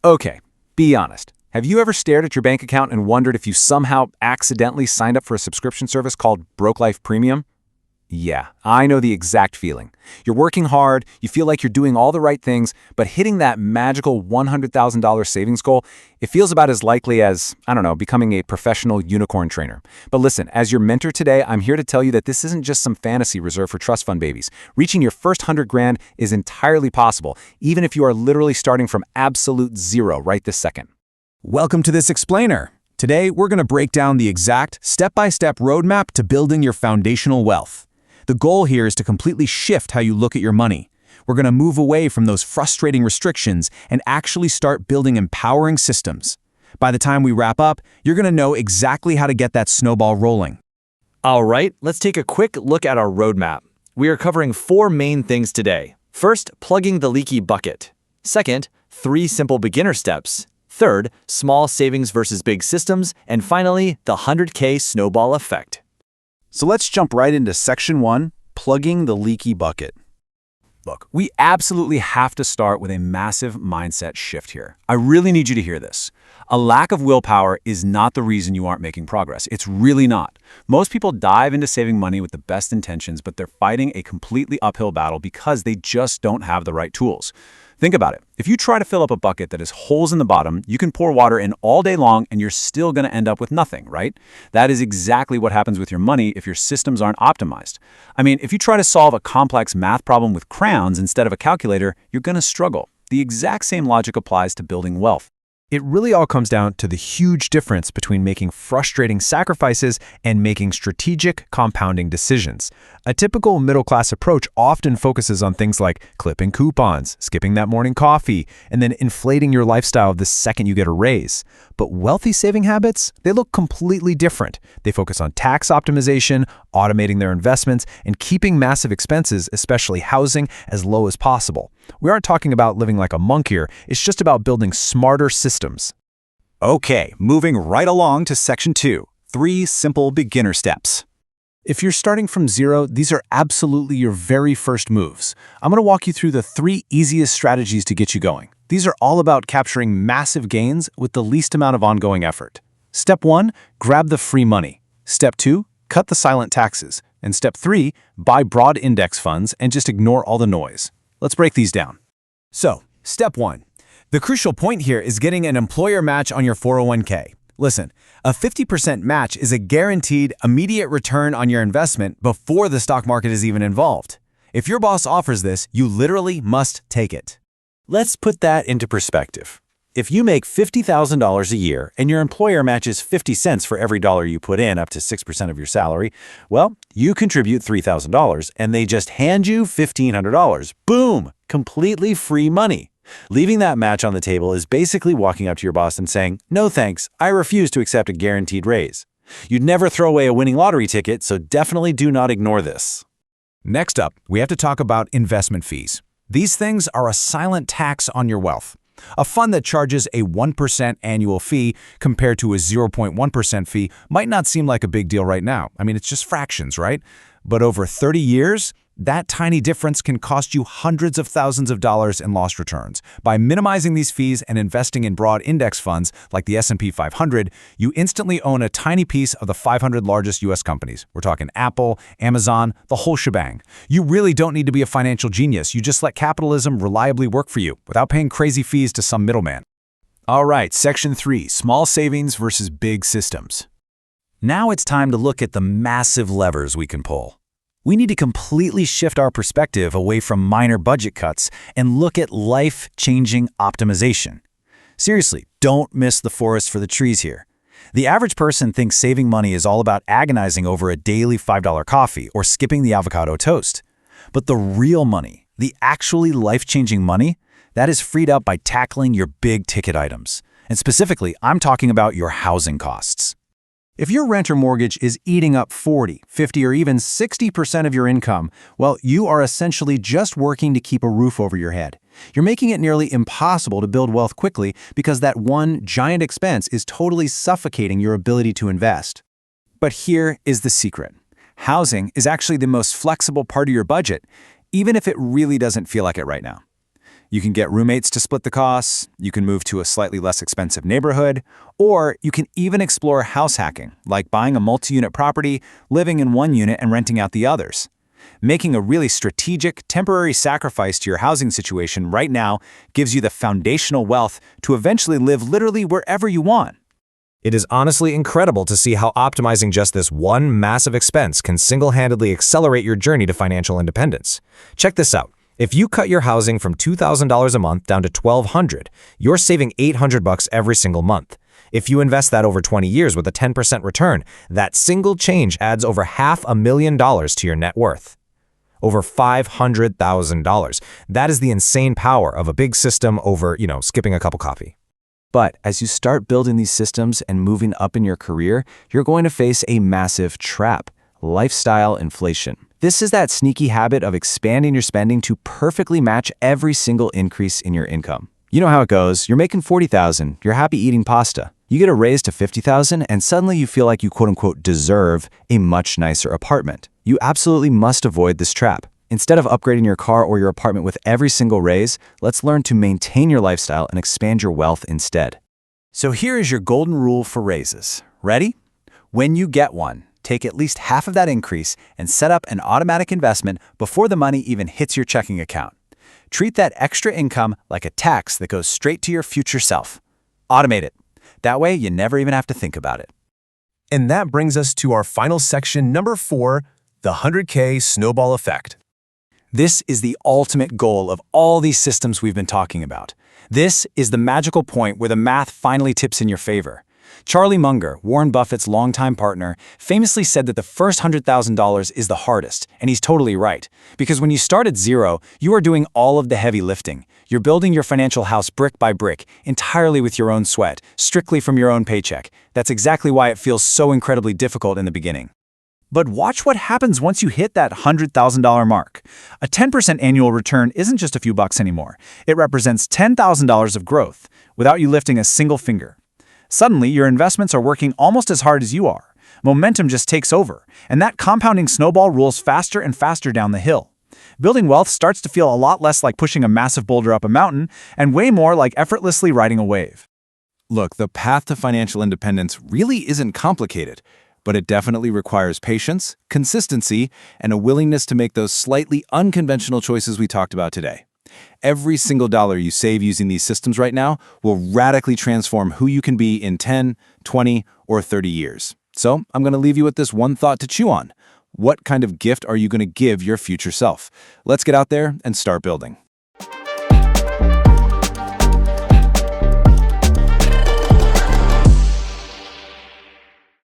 Okay, be honest. Have you ever stared at your bank account and wondered if you somehow accidentally signed up for a subscription service called Broke Life Premium? Yeah, I know the exact feeling. You're working hard, you feel like you're doing all the right things, but hitting that magical $100,000 savings goal, it feels about as likely as, I don't know, becoming a professional unicorn trainer. But listen, as your mentor today, I'm here to tell you that this isn't just some fantasy reserved for trust fund babies. Reaching your first 100 grand is entirely possible, even if you are literally starting from absolute zero right this second. Welcome to this explainer. Today, we're going to break down the exact step-by-step roadmap to building your foundational wealth. The goal here is to completely shift how you look at your money. We're going to move away from those frustrating restrictions and actually start building empowering systems. By the time we wrap up, you're going to know exactly how to get that snowball rolling. All right, let's take a quick look at our roadmap. We are covering 4 main things today. First, plugging the leaky bucket. Second, 3 simple beginner steps. Third, small savings versus big systems. And finally, the 100K snowball effect. So let's jump right into section 1, plugging the leaky bucket. Look, we absolutely have to start with a massive mindset shift here. I really need you to hear this. A lack of willpower is not the reason you aren't making progress. It's really not. Most people dive into saving money with the best intentions, but they're fighting a completely uphill battle because they just don't have the right tools. Think about it. If you try to fill up a bucket that has holes in the bottom, you can pour water in all day long and you're still going to end up with nothing, right? That is exactly what happens with your money if your systems aren't optimized. I mean, if you try to solve a complex math problem with crayons instead of a calculator, you're going to struggle. The exact same logic applies to building wealth. It really all comes down to the huge difference between making frustrating sacrifices and making strategic, compounding decisions. A typical middle-class approach often focuses on things like clipping coupons, skipping that morning coffee, and then inflating your lifestyle the second you get a raise. But wealthy saving habits, they look completely different. They focus on tax optimization, automating their investments, and keeping massive expenses, especially housing, as low as possible. We aren't talking about living like a monk here. It's just about building smarter systems. Okay, moving right along to section 2, 3 simple beginner steps. If you're starting from zero, these are absolutely your very first moves. I'm going to walk you through the 3 easiest strategies to get you going. These are all about capturing massive gains with the least amount of ongoing effort. Step 1, grab the free money. Step 2, cut the silent taxes. And step 3, buy broad index funds and just ignore all the noise. Let's break these down. So, step 1. The crucial point here is getting an employer match on your 401k. Listen, a 50% match is a guaranteed immediate return on your investment before the stock market is even involved. If your boss offers this, you literally must take it. Let's put that into perspective. If you make $50,000 a year and your employer matches 50 cents for every dollar you put in up to 6% of your salary, well, you contribute $3,000 and they just hand you $1,500. Boom! Completely free money. Leaving that match on the table is basically walking up to your boss and saying, "No thanks, I refuse to accept a guaranteed raise." You'd never throw away a winning lottery ticket, so definitely do not ignore this. Next up, we have to talk about investment fees. These things are a silent tax on your wealth. A fund that charges a 1% annual fee compared to a 0.1% fee might not seem like a big deal right now. I mean, it's just fractions, right? But over 30 years, that tiny difference can cost you hundreds of thousands of dollars in lost returns. By minimizing these fees and investing in broad index funds like the S&P 500, you instantly own a tiny piece of the 500 largest U.S. companies. We're talking Apple, Amazon, the whole shebang. You really don't need to be a financial genius. You just let capitalism reliably work for you without paying crazy fees to some middleman. All right, section 3, small savings versus big systems. Now it's time to look at the massive levers we can pull. We need to completely shift our perspective away from minor budget cuts and look at life-changing optimization. Seriously, don't miss the forest for the trees here. The average person thinks saving money is all about agonizing over a daily $5 coffee or skipping the avocado toast. But the real money, the actually life-changing money, that is freed up by tackling your big-ticket items. And specifically, I'm talking about your housing costs. If your rent or mortgage is eating up 40, 50, or even 60% of your income, well, you are essentially just working to keep a roof over your head. You're making it nearly impossible to build wealth quickly because that one giant expense is totally suffocating your ability to invest. But here is the secret. Housing is actually the most flexible part of your budget, even if it really doesn't feel like it right now. You can get roommates to split the costs, you can move to a slightly less expensive neighborhood, or you can even explore house hacking, like buying a multi-unit property, living in one unit and renting out the others. Making a really strategic, temporary sacrifice to your housing situation right now gives you the foundational wealth to eventually live literally wherever you want. It is honestly incredible to see how optimizing just this one massive expense can single-handedly accelerate your journey to financial independence. Check this out. If you cut your housing from $2,000 a month down to $1,200, you're saving $800 every single month. If you invest that over 20 years with a 10% return, that single change adds over $500,000 to your net worth. Over $500,000. That is the insane power of a big system over, skipping a cup of coffee. But as you start building these systems and moving up in your career, you're going to face a massive trap: lifestyle inflation. This is that sneaky habit of expanding your spending to perfectly match every single increase in your income. You know how it goes. You're making $40,000, you're happy eating pasta. You get a raise to $50,000 and suddenly you feel like you quote-unquote deserve a much nicer apartment. You absolutely must avoid this trap. Instead of upgrading your car or your apartment with every single raise, let's learn to maintain your lifestyle and expand your wealth instead. So here is your golden rule for raises. Ready? When you get one, take at least half of that increase and set up an automatic investment before the money even hits your checking account. Treat that extra income like a tax that goes straight to your future self. Automate it. That way, you never even have to think about it. And that brings us to our final section, number 4, the 100K snowball effect. This is the ultimate goal of all these systems we've been talking about. This is the magical point where the math finally tips in your favor. Charlie Munger, Warren Buffett's longtime partner, famously said that the first $100,000 is the hardest, and he's totally right. Because when you start at zero, you are doing all of the heavy lifting. You're building your financial house brick by brick, entirely with your own sweat, strictly from your own paycheck. That's exactly why it feels so incredibly difficult in the beginning. But watch what happens once you hit that $100,000 mark. A 10% annual return isn't just a few bucks anymore. It represents $10,000 of growth, without you lifting a single finger. Suddenly, your investments are working almost as hard as you are. Momentum just takes over, and that compounding snowball rolls faster and faster down the hill. Building wealth starts to feel a lot less like pushing a massive boulder up a mountain and way more like effortlessly riding a wave. Look, the path to financial independence really isn't complicated, but it definitely requires patience, consistency, and a willingness to make those slightly unconventional choices we talked about today. Every single dollar you save using these systems right now will radically transform who you can be in 10, 20, or 30 years. So I'm going to leave you with this one thought to chew on. What kind of gift are you going to give your future self? Let's get out there and start building.